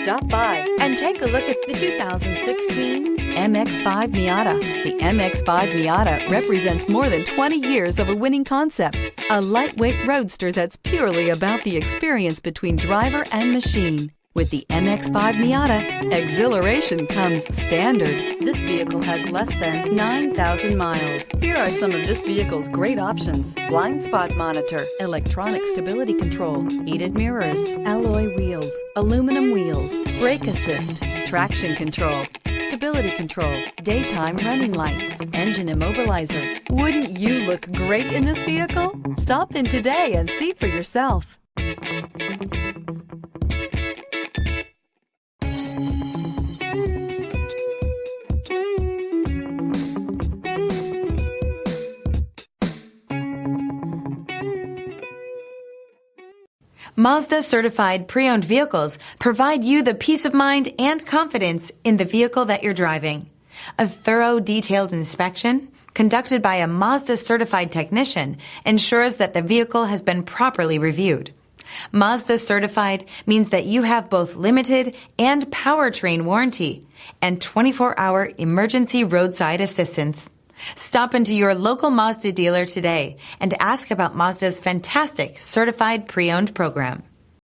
Stop by and take a look at the 2016 MX-5 Miata. The MX-5 Miata represents more than 20 years of a winning concept, a lightweight roadster that's purely about the experience between driver and machine. With the MX-5 Miata, exhilaration comes standard. This vehicle has less than 9,000 miles. Here are some of this vehicle's great options: blind spot monitor, electronic stability control, heated mirrors, alloy wheels, aluminum wheels, brake assist, traction control, stability control, daytime running lights, engine immobilizer. Wouldn't you look great in this vehicle? Stop in today and see for yourself. Mazda Certified Pre-Owned vehicles provide you the peace of mind and confidence in the vehicle that you're driving. A thorough, detailed inspection conducted by a Mazda Certified technician ensures that the vehicle has been properly reviewed. Mazda Certified means that you have both limited and Powertrain Warranty and 24-hour emergency roadside assistance. Stop into your local Mazda dealer today and ask about Mazda's fantastic Certified Pre-Owned program.